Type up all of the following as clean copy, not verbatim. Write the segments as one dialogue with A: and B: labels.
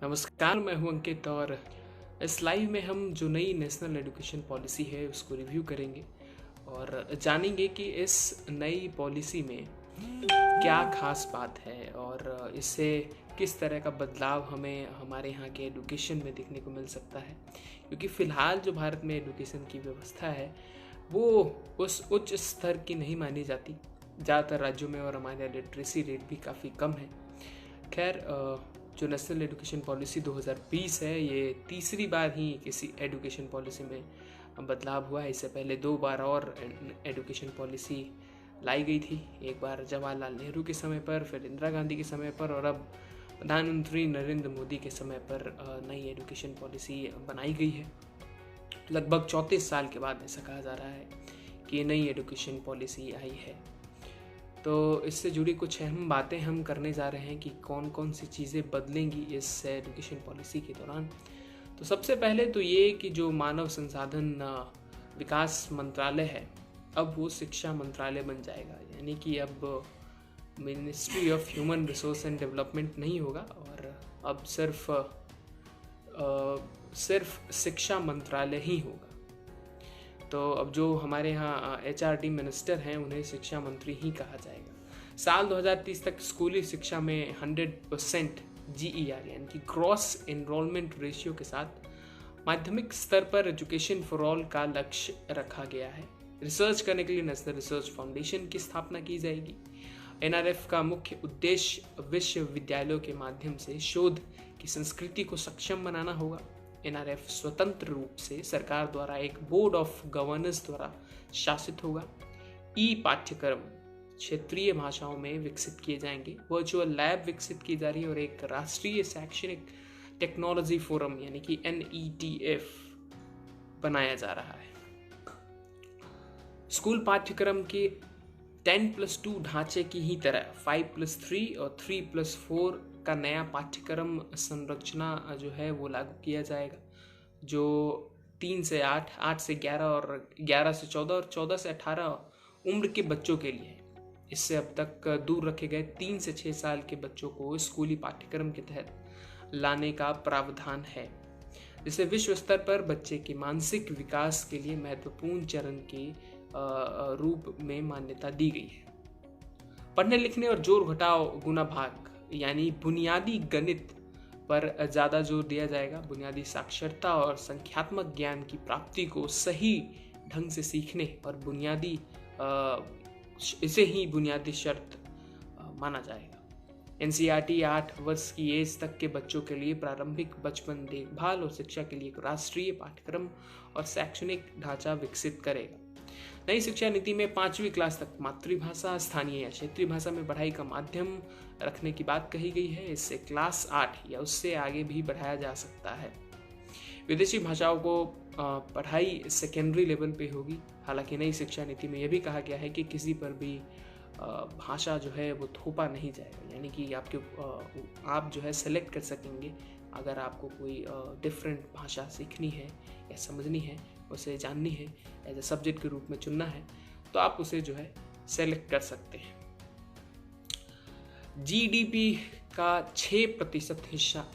A: नमस्कार, मैं हूं अंकित और इस लाइव में हम जो नई नेशनल एजुकेशन पॉलिसी है उसको रिव्यू करेंगे और जानेंगे कि इस नई पॉलिसी में क्या खास बात है और इससे किस तरह का बदलाव हमें हमारे यहाँ के एजुकेशन में देखने को मिल सकता है। क्योंकि फ़िलहाल जो भारत में एजुकेशन की व्यवस्था है वो उस उच्च स्तर की नहीं मानी जाती ज़्यादातर राज्यों में, और हमारे यहाँ लिटरेसी रेट भी काफ़ी कम है। खैर, जो नेशनल एजुकेशन पॉलिसी 2020 है, ये तीसरी बार ही किसी एजुकेशन पॉलिसी में बदलाव हुआ है। इससे पहले 2 बार और एजुकेशन पॉलिसी लाई गई थी, एक बार जवाहरलाल नेहरू के समय पर, फिर इंदिरा गांधी के समय पर, और अब प्रधानमंत्री नरेंद्र मोदी के समय पर नई एजुकेशन पॉलिसी बनाई गई है। लगभग 34 साल के बाद ऐसा कहा जा रहा है कि ये नई एजुकेशन पॉलिसी आई है। तो इससे जुड़ी कुछ अहम बातें हम करने जा रहे हैं कि कौन कौन सी चीज़ें बदलेंगी इस एजुकेशन पॉलिसी के दौरान। तो सबसे पहले तो ये कि जो मानव संसाधन विकास मंत्रालय है, अब वो शिक्षा मंत्रालय बन जाएगा। यानी कि अब ministry of human resource and development नहीं होगा और अब सिर्फ शिक्षा मंत्रालय ही होगा। तो अब जो हमारे यहाँ HRD मिनिस्टर हैं उन्हें शिक्षा मंत्री ही कहा जाएगा। साल 2030 तक स्कूली शिक्षा में 100% GER यानी कि ग्रॉस एनरोलमेंट रेशियो के साथ माध्यमिक स्तर पर एजुकेशन फॉर ऑल का लक्ष्य रखा गया है। रिसर्च करने के लिए नेशनल रिसर्च फाउंडेशन की स्थापना की जाएगी। NRF का मुख्य उद्देश्य विश्वविद्यालयों के माध्यम से शोध की संस्कृति को सक्षम बनाना होगा। NRF स्वतंत्र रूप से सरकार द्वारा एक बोर्ड ऑफ गवर्नेंस द्वारा शासित होगा। पाठ्यक्रम क्षेत्रीय भाषाओं में विकसित किए जाएंगे। वर्चुअल लैब विकसित की जा रही है और एक राष्ट्रीय शैक्षणिक टेक्नोलॉजी फोरम यानी कि NETF बनाया जा रहा है। स्कूल पाठ्यक्रम के 10+2 ढांचे की ही तरह 5+3 और 3+4 का नया पाठ्यक्रम संरचना जो है वो लागू किया जाएगा, जो 3 से 8, 8 से 11 और 11 से 14 और 14 से 18 उम्र के बच्चों के लिए। इससे अब तक दूर रखे गए 3 से 6 साल के बच्चों को स्कूली पाठ्यक्रम के तहत लाने का प्रावधान है, जिसे विश्व स्तर पर बच्चे के मानसिक विकास के लिए महत्वपूर्ण चरण के रूप में मान्यता दी गई है। पढ़ने लिखने और जोड़ घटाव गुणा भाग यानी बुनियादी गणित पर ज़्यादा जोर दिया जाएगा। बुनियादी साक्षरता और संख्यात्मक ज्ञान की प्राप्ति को सही ढंग से सीखने और इसे ही बुनियादी शर्त माना जाएगा। NCERT 8 वर्ष की एज तक के बच्चों के लिए प्रारंभिक बचपन देखभाल और शिक्षा के लिए एक राष्ट्रीय पाठ्यक्रम और शैक्षणिक ढांचा विकसित करेगा। नई शिक्षा नीति में 5वीं क्लास तक मातृभाषा, स्थानीय या क्षेत्रीय भाषा में पढ़ाई का माध्यम रखने की बात कही गई है। इससे क्लास 8 या उससे आगे भी बढ़ाया जा सकता है। विदेशी भाषाओं को पढ़ाई सेकेंडरी लेवल पे होगी। हालांकि नई शिक्षा नीति में यह भी कहा गया है कि किसी पर भी भाषा जो है वो थोपा नहीं जाएगा, यानी कि आप जो है सेलेक्ट कर सकेंगे। अगर आपको कोई डिफरेंट भाषा सीखनी है या समझनी है, उसे जाननी है, एज ए सब्जेक्ट के रूप में चुनना है, तो आप उसे जो है सेलेक्ट कर सकते हैं। GDP का 6%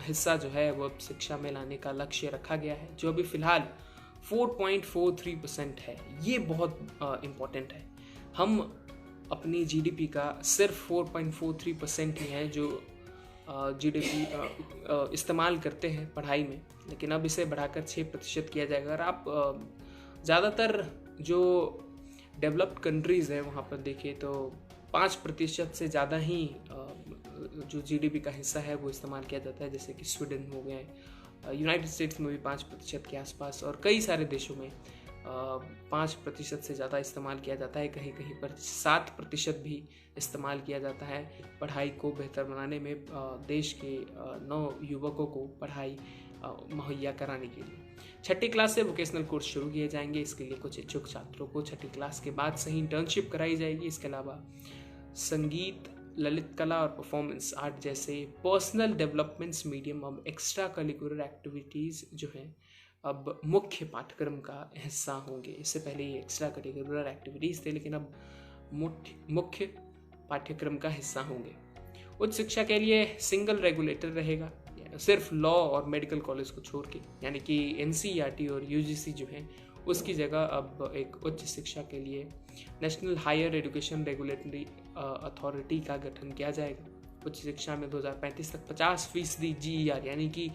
A: हिस्सा जो है वो शिक्षा में लाने का लक्ष्य रखा गया है, जो अभी फिलहाल 4.43% है। ये बहुत इम्पोर्टेंट है। हम अपनी GDP का सिर्फ 4.43% ही है जो GDP इस्तेमाल करते हैं पढ़ाई में, लेकिन अब इसे बढ़ाकर 6% किया जाएगा। अगर आप ज़्यादातर जो डेवलप्ड कंट्रीज़ हैं वहाँ पर देखें तो 5% से ज़्यादा ही जो GDP का हिस्सा है वो इस्तेमाल किया जाता है, जैसे कि स्वीडन हो गए, यूनाइटेड स्टेट्स में भी 5% के आसपास, और कई सारे देशों में 5% से ज़्यादा इस्तेमाल किया जाता है। कहीं कहीं पर 7% भी इस्तेमाल किया जाता है पढ़ाई को बेहतर बनाने में, देश के नव युवकों को पढ़ाई मुहैया कराने के लिए। 6ठी क्लास से वोकेशनल कोर्स शुरू किए जाएंगे। इसके लिए कुछ इच्छुक छात्रों को 6ठी क्लास के बाद से ही इंटर्नशिप कराई जाएगी। इसके अलावा संगीत, ललित कला और परफॉर्मेंस आर्ट जैसे पर्सनल डेवलपमेंट्स मीडियम और एक्स्ट्रा करिकुलर एक्टिविटीज़ जो हैं अब मुख्य पाठ्यक्रम का हिस्सा होंगे। इससे पहले ये एक्स्ट्रा करिकुलर एक्टिविटीज़ थे, लेकिन अब मुख्य पाठ्यक्रम का हिस्सा होंगे। उच्च शिक्षा के लिए सिंगल रेगुलेटर रहेगा, सिर्फ लॉ और मेडिकल कॉलेज को छोड़ के, यानी कि NCERT और UGC जो है उसकी जगह अब एक उच्च शिक्षा के लिए national higher education regulatory authority का गठन किया जाएगा। उच्च शिक्षा में 2035 तक 50% GER यानी कि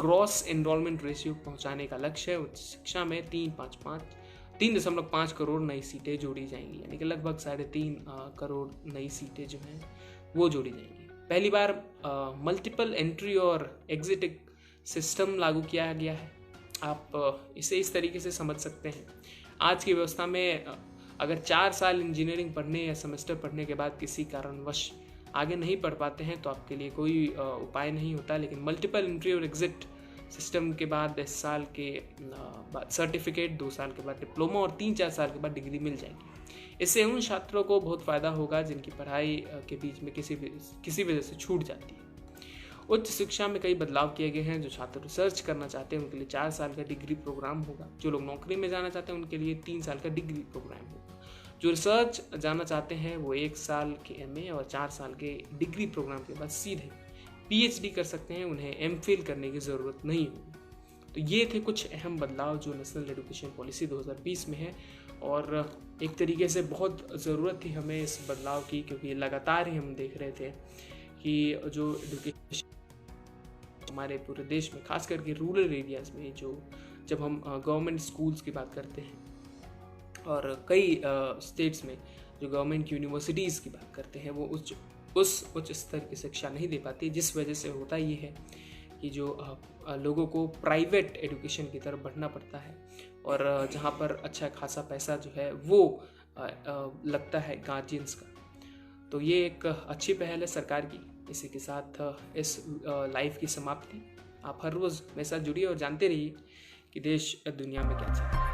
A: ग्रॉस एनरोलमेंट रेशियो पहुंचाने का लक्ष्य है। उच्च शिक्षा में 3.5 करोड़ नई सीटें जोड़ी जाएंगी, यानी कि लगभग 3.5 करोड़ नई सीटें जो हैं वो जोड़ी जाएंगी। पहली बार मल्टीपल एंट्री और एग्जिट सिस्टम लागू किया गया है। आप इसे इस तरीके से समझ सकते हैं, आज की व्यवस्था में अगर 4 साल इंजीनियरिंग पढ़ने या सेमेस्टर पढ़ने के बाद किसी कारणवश आगे नहीं पढ़ पाते हैं तो आपके लिए कोई उपाय नहीं होता, लेकिन मल्टीपल एंट्री और एग्जिट सिस्टम के बाद 10 साल के बाद सर्टिफिकेट, 2 साल के बाद डिप्लोमा और 3-4 साल के बाद डिग्री मिल जाएगी। इससे उन छात्रों को बहुत फ़ायदा होगा जिनकी पढ़ाई के बीच में किसी वजह से छूट जाती है। उच्च शिक्षा में कई बदलाव किए गए हैं। जो छात्र रिसर्च करना चाहते हैं उनके लिए 4 साल का डिग्री प्रोग्राम होगा। जो लोग नौकरी में जाना चाहते हैं उनके लिए 3 साल का डिग्री प्रोग्राम होगा। जो रिसर्च जाना चाहते हैं वो 1 साल के MA और 4 साल के डिग्री प्रोग्राम के बाद सीधे PhD कर सकते हैं, उन्हें MPhil करने की ज़रूरत नहीं होगी। तो ये थे कुछ अहम बदलाव जो नेशनल एजुकेशन पॉलिसी 2020 में है, और एक तरीके से बहुत ज़रूरत थी हमें इस बदलाव की, क्योंकि लगातार ही हम देख रहे थे कि जो एजुकेशन हमारे पूरे देश में, खास करके रूरल एरियाज़ में, जब हम गवर्नमेंट स्कूल्स की बात करते हैं और कई स्टेट्स में जो गवर्नमेंट यूनिवर्सिटीज़ की बात करते हैं, वो उस उच्च स्तर की शिक्षा नहीं दे पाती, जिस वजह से होता ये है कि जो लोगों को प्राइवेट एजुकेशन की तरफ बढ़ना पड़ता है, और जहाँ पर अच्छा खासा पैसा जो है वो लगता है गार्जियंस का। तो ये एक अच्छी पहल है सरकार की। इसी के साथ इस लाइफ की समाप्ति। आप हर रोज़ मेरे साथ जुड़िए और जानते रहिए कि देश दुनिया में क्या चल रहा है।